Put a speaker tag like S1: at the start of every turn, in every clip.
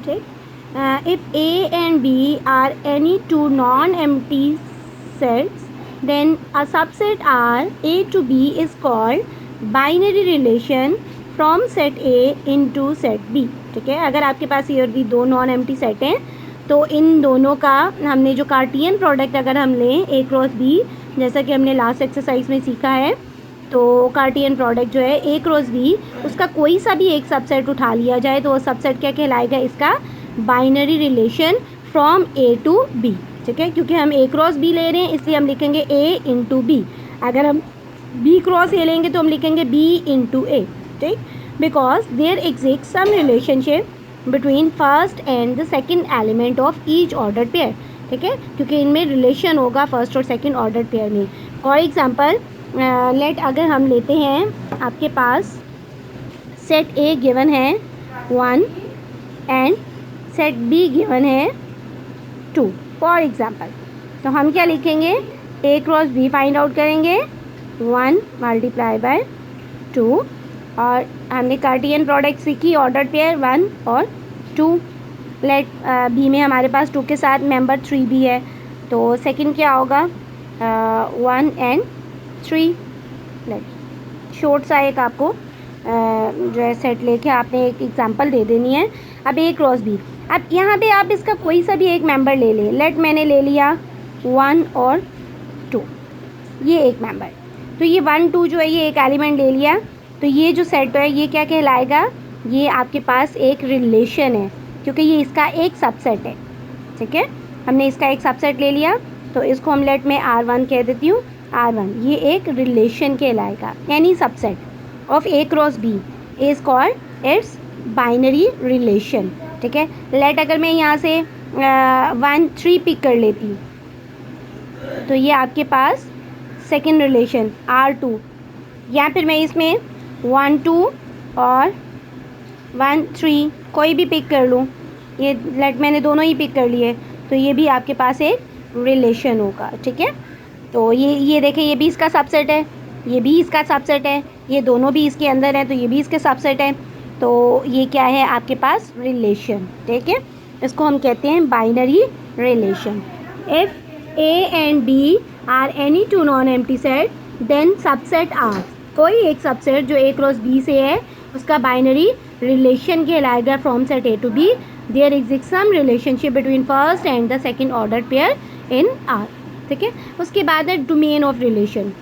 S1: ठीक. If A and B are any two non-empty sets, then a subset R A to B is called binary relation from set A into set B. ठीक है, अगर आपके पास ये और भी दो नॉन एम्प्टी सेट हैं तो इन दोनों का हमने जो कार्टियन प्रोडक्ट अगर हम लें A क्रॉस B, जैसा कि हमने लास्ट एक्सरसाइज में सीखा है, तो कार्टियन प्रोडक्ट जो है A क्रॉस B, उसका कोई सा भी एक सबसेट उठा लिया जाए तो वो सबसेट क्या कहलाएगा, इसका binary relation from A to B. ठीक है, क्योंकि हम A क्रॉस B ले रहे हैं इसलिए हम लिखेंगे A इंटू B. अगर हम B क्रॉस A लेंगे तो हम लिखेंगे B इंटू A. ठीक, because there exist some relationship between first and the second element of each order pair. ठीक है, क्योंकि इनमें रिलेशन होगा फर्स्ट और सेकेंड ऑर्डर पेयर में. फॉर एग्जाम्पल लेट अगर हम लेते हैं आपके पास सेट A गिवन है 1 एंड सेट B गिवन है 2 फॉर एग्जाम्पल. तो हम क्या लिखेंगे, A cross B find out करेंगे 1 मल्टीप्लाई बाय 2, और हमने कार्टियन प्रोडक्ट सीखी ऑर्डर पेयर 1 और 2. लेट B में हमारे पास 2 के साथ मेंबर 3 भी है, तो सेकंड क्या होगा 1 एंड 3. लेट शॉर्ट सा एक आपको जो है सेट लेके आपने एक एग्जांपल दे देनी है. अब A क्रॉस B, अब यहाँ पे आप इसका कोई सा भी एक मेंबर ले लें. लेट मैंने ले लिया 1 और 2, ये एक मेंबर. तो ये 1 2 जो है ये एक एलिमेंट ले लिया, तो ये जो सेट है ये क्या कहलाएगा, ये आपके पास एक रिलेशन है क्योंकि ये इसका एक सबसेट है. ठीक है, हमने इसका एक सबसेट ले लिया तो इसको हम लेट में R1 कह देती हूँ. R1 ये एक रिलेशन कहलाएगा. Any subset of A cross B is called its binary relation. ठीक है, लेट अगर मैं यहाँ से 1 3 पिक कर लेती हूँ तो ये आपके पास सेकेंड रिलेशन R2, या फिर मैं इसमें 1 2 और 1 3 कोई भी पिक कर लूँ, ये लेट मैंने दोनों ही पिक कर लिए, तो ये भी आपके पास एक रिलेशन होगा. ठीक है, तो ये देखें, ये भी इसका सबसेट है, ये भी इसका सबसेट है, ये दोनों भी इसके अंदर हैं तो ये भी इसके सबसेट है, तो ये क्या है आपके पास रिलेशन. ठीक है, इसको हम कहते हैं binary relation. If A and B are any two non empty set then subset R, कोई एक सबसेट जो A क्रॉस B से है उसका बाइनरी रिलेशन कहलाएगा from set A to B. There exist some relationship between first and the second order pair in R. ठीक है, उसके बाद है डोमेन ऑफ रिलेशन.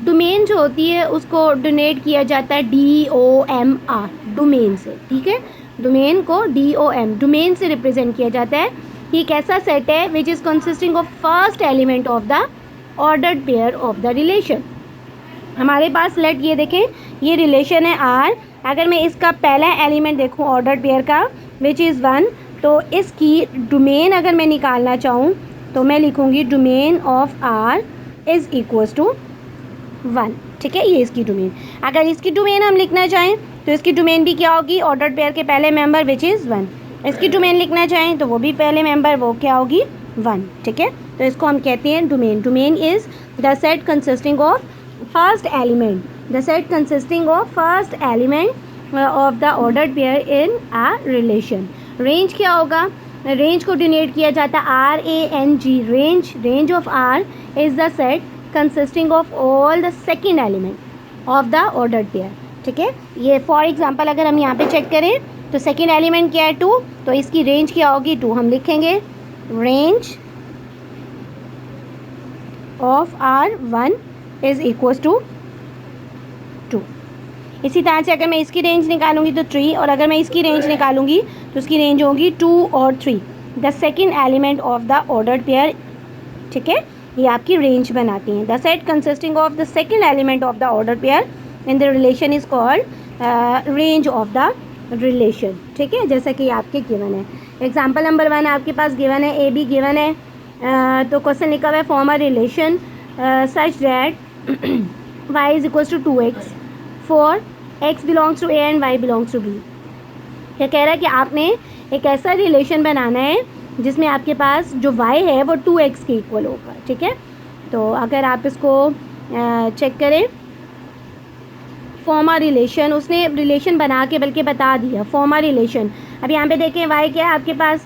S1: डोमेन जो होती है उसको डोनेट किया जाता है DOMR, डोमेन से. ठीक है, डोमेन को DOM, डोमेन से रिप्रेजेंट किया जाता है. ये एक ऐसा सेट है which is consisting of first element of the ordered pair of the relation. हमारे पास लेट ये देखें, ये रिलेशन है R. अगर मैं इसका पहला एलिमेंट देखूँ ऑर्डर्ड पेयर का विच इज़ 1, तो इसकी डोमेन अगर मैं निकालना चाहूँ तो मैं लिखूँगी domain of R is equals to 1. ठीक है, ये इसकी डोमेन. अगर इसकी डोमेन हम लिखना चाहें तो इसकी डोमेन भी क्या होगी, ऑर्डर्ड पेयर के पहले मेंबर विच इज़ 1. इसकी डोमेन लिखना चाहें तो वो भी पहले मेंबर, वो क्या होगी 1. ठीक है, तो इसको हम कहते हैं domain. Domain is the set consisting of first element, the set consisting of first element of the ordered pair in a relation. Range क्या होगा, रेंज को डिनोट किया जाता है RANG. Range of R is the set consisting of all the second element of the ordered pair. ठीक है, ये for example अगर हम यहाँ पे चेक करें तो सेकेंड एलिमेंट क्या है 2, तो इसकी रेंज क्या होगी 2. हम लिखेंगे range of R1 is equals to 2. इसी तरह से अगर मैं इसकी रेंज निकालूंगी तो 3, और अगर मैं इसकी रेंज निकालूंगी तो उसकी रेंज होगी 2 और 3, the second element of the ordered pair. ठीक है, ये आपकी रेंज बनाती हैं. The set consisting of the second element of the order pair in the relation is called range of the relation. ठीक है, जैसा कि आपके गिवन है. एग्जाम्पल नंबर 1 आपके पास गिवन है, AB गिवन है. तो क्वेश्चन लिखा हुआ है form a relation such that y is equals to 2x for x belongs to A and y belongs to B. क्या कह रहा है कि आपने एक ऐसा रिलेशन बनाना है जिसमें आपके पास जो y है वो 2x के इक्वल होगा. ठीक है, तो अगर आप इसको चेक करें, फॉर्म अ रिलेशन, उसने रिलेशन बना के बल्कि बता दिया फॉर्म अ रिलेशन अब यहाँ पे देखें y क्या है आपके पास,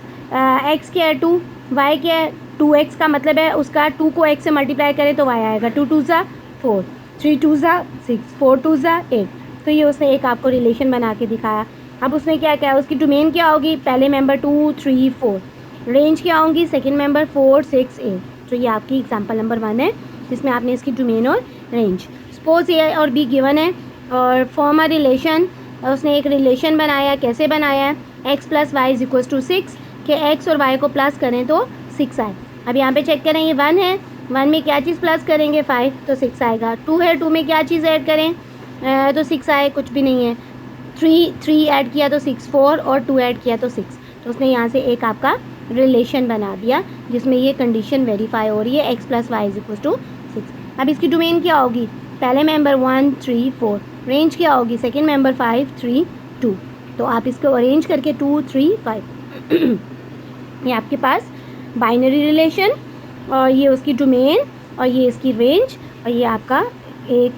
S1: x क्या है 2, y क्या है 2x का मतलब है उसका 2 को x से मल्टीप्लाई करें तो y आएगा 2 2 ज़ा 4, 3 2 ज़ा 6, 4 2 ज़ा 8। तो ये उसने एक आपको रिलेशन बना के दिखाया। अब उसने क्या किया, उसकी डोमेन क्या होगी, पहले मेंबर 2 3 4, रेंज क्या होंगी सेकंड मेंबर 4 6 8। तो ये आपकी एग्जांपल नंबर 1 है जिसमें आपने इसकी डोमेन और रेंज। सपोज ए और बी गिवन है और फॉर्म अ रिलेशन, उसने एक रिलेशन बनाया। कैसे बनाया है, x plus y is equal to 6 के x और y को प्लस करें तो 6 आए। अब यहाँ पे चेक करें, ये 1 है, 1 में क्या चीज़ प्लस करेंगे 5 तो 6 आएगा। 2 है, 2 में क्या चीज़ ऐड करें तो 6 आए, कुछ भी नहीं है। 3 ऐड किया तो 6, 4 और 2 ऐड किया तो 6। तो उसने यहाँ से एक आपका रिलेशन बना दिया जिसमें ये कंडीशन वेरीफाई हो रही है x plus y is equal to 6। अब इसकी डोमेन क्या होगी, पहले मेंबर 1 3 4, रेंज क्या होगी सेकंड मेंबर 5 3 2। तो आप इसको अरेंज करके 2 3 5 ये आपके पास बाइनरी रिलेशन और ये उसकी डोमेन और ये इसकी रेंज और ये आपका एक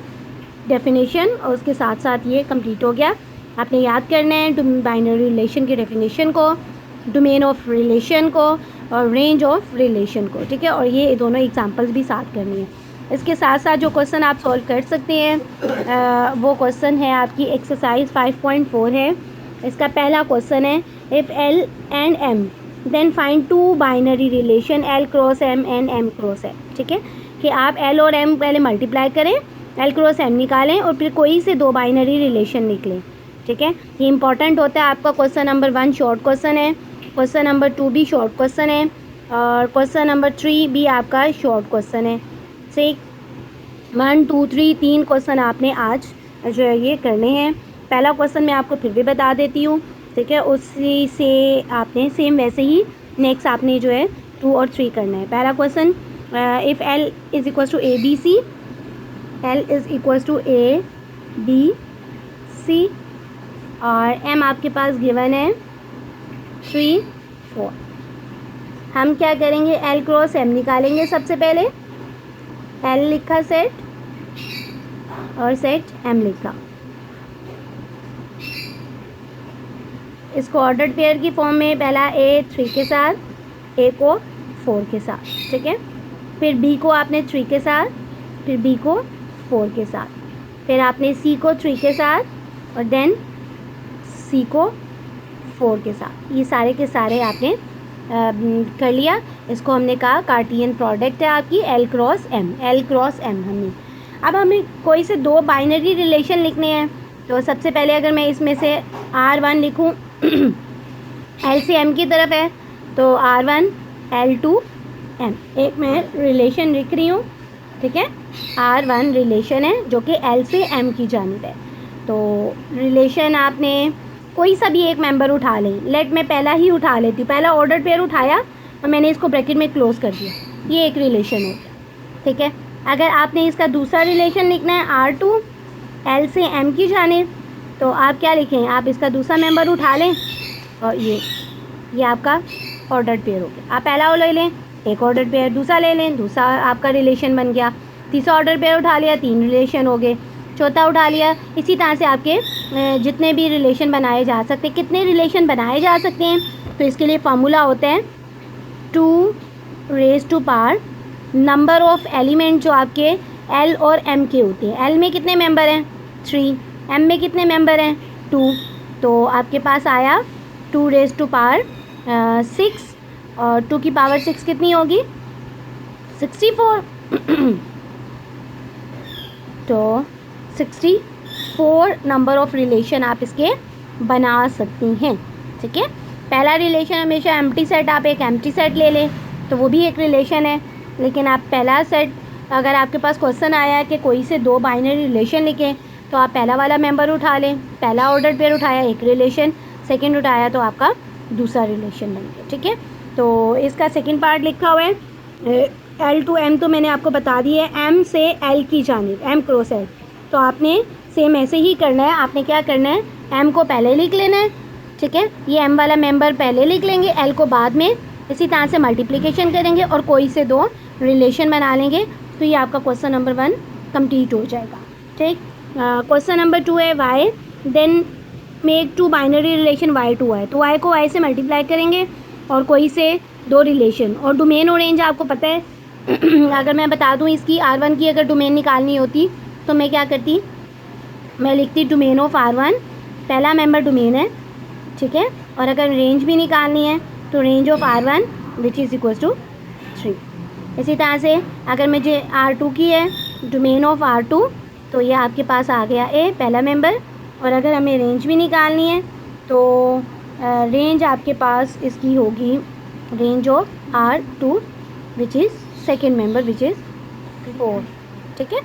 S1: डेफिनेशन और उसके साथ साथ ये कंप्लीट हो गया। आपने याद करना है बाइनरी रिलेशन की डेफिनेशन को, डोमेन ऑफ रिलेशन को और रेंज ऑफ रिलेशन को, ठीक है। और ये दोनों एग्जांपल्स भी साथ करनी है। इसके साथ साथ जो क्वेश्चन आप सॉल्व कर सकते हैं वो क्वेश्चन है आपकी एक्सरसाइज 5.4 है। इसका पहला क्वेश्चन है, if L and M then find 2 binary relation L cross M and M cross M। ठीक है, कि आप L और M पहले मल्टीप्लाई करें, L क्रॉस M निकालें और फिर कोई से 2 बाइनरी रिलेशन निकलें। ठीक है, ये इंपॉर्टेंट होता है आपका। क्वेश्चन नंबर 1 शॉर्ट क्वेश्चन है, क्वेश्चन नंबर 2 भी शॉर्ट क्वेश्चन है और क्वेश्चन नंबर 3 भी आपका शॉर्ट क्वेश्चन है। ठीक, 1 2 3 3 क्वेश्चन आपने आज जो है ये करने हैं। पहला क्वेश्चन मैं आपको फिर भी बता देती हूँ, ठीक है, उसी से आपने सेम वैसे ही नेक्स्ट आपने जो है 2 और 3 करना है। पहला question, if L is equal to A B C, L is equal to A B C और M आपके पास गिवन है 3 4। हम क्या करेंगे, L क्रॉस M निकालेंगे। सबसे पहले L लिखा सेट और सेट M लिखा, इसको ऑर्डर्ड पेयर की फॉर्म में पहला A 3 के साथ, A को 4 के साथ, ठीक है, फिर B को आपने 3 के साथ, फिर B को 4 के साथ, फिर आपने C को 3 के साथ और देन C को 4 के साथ। ये सारे के सारे आपने कर लिया। इसको हमने कहा कार्टियन प्रोडक्ट है आपकी L cross M, L cross M हमने। अब हमें कोई से 2 बाइनरी रिलेशन लिखने हैं। तो सबसे पहले अगर मैं इसमें से R1 लिखूं L से M की तरफ है तो R1 L2 M, एक मैं रिलेशन लिख रही हूँ, ठीक है। R1 रिलेशन है जो कि L से M की जानिब है। तो रिलेशन आपने कोई सा भी एक मेंबर उठा लें। लेट मैं पहला ही उठा लेती हूँ, पहला ऑर्डर पेयर उठाया और मैंने इसको ब्रैकेट में क्लोज कर दिया, ये एक रिलेशन हो गया, ठीक है। अगर आपने इसका दूसरा रिलेशन लिखना है R2 L से M की जानिब तो आप क्या लिखें, आप इसका दूसरा मेंबर उठा लें और ये आपका ऑर्डर पेयर हो गया। आप पहला वो ले लें, एक ऑर्डर पेयर, दूसरा ले लें, दूसरा आपका रिलेशन बन गया। तीसरा ऑर्डर पेयर उठा लिया, 3 रिलेशन हो गए। चौथा उठा लिया। इसी तरह से आपके जितने भी रिलेशन बनाए जा सकते हैं। कितने रिलेशन बनाए जा सकते हैं, तो इसके लिए फार्मूला होता है 2 raise to power number of element जो आपके L और M के होते हैं। L में कितने मेंबर हैं 3, M में कितने मेंबर हैं 2, तो आपके पास आया 2 रेज़ टू पावर 6 और 2 की पावर 6 कितनी होगी 64 तो 64 नंबर ऑफ़ रिलेशन आप इसके बना सकती हैं, ठीक है। पहला रिलेशन हमेशा एम्प्टी सेट, आप एक एम्प्टी सेट ले लें तो वो भी एक रिलेशन है। लेकिन आप पहला सेट, अगर आपके पास क्वेश्चन आया है कि कोई से 2 बाइनरी रिलेशन लिखें तो आप पहला वाला मेंबर उठा लें। पहला ऑर्डर पेयर उठाया एक रिलेशन, सेकंड उठाया तो आपका दूसरा रिलेशन बन गया, ठीक है। तो इसका सेकंड पार्ट लिखा हुआ है L टू M, तो मैंने आपको बता दी है M से L की जानिब, M क्रॉस L। तो आपने सेम ऐसे ही करना है। आपने क्या करना है, M को पहले लिख लेना है, ठीक है, ये M वाला मेंबर पहले लिख लेंगे, L को बाद में। इसी तरह से मल्टीप्लिकेशन करेंगे और कोई से 2 रिलेशन बना लेंगे तो ये आपका क्वेश्चन नंबर 1 कंप्लीट हो जाएगा, ठीक। क्वेश्चन नंबर 2 है Y then make two binary relation y to y, तो y को y से मल्टीप्लाई करेंगे और कोई से दो रिलेशन। और डोमेन और रेंज आपको पता है अगर मैं बता दूं इसकी R1 की अगर डोमेन निकालनी होती तो मैं क्या करती, मैं लिखती डोमेन ऑफ R1, पहला मेंबर डोमेन है, ठीक है। और अगर रेंज भी निकालनी है तो range of R1 which is equal to 3। इसी तरह से अगर मुझे R2 की है डोमेन ऑफ R2, तो ये आपके पास आ गया ए पहला मेंबर। और अगर हमें रेंज भी निकालनी है तो रेंज आपके पास इसकी होगी range of R2 which is second member which is 4, ठीक है।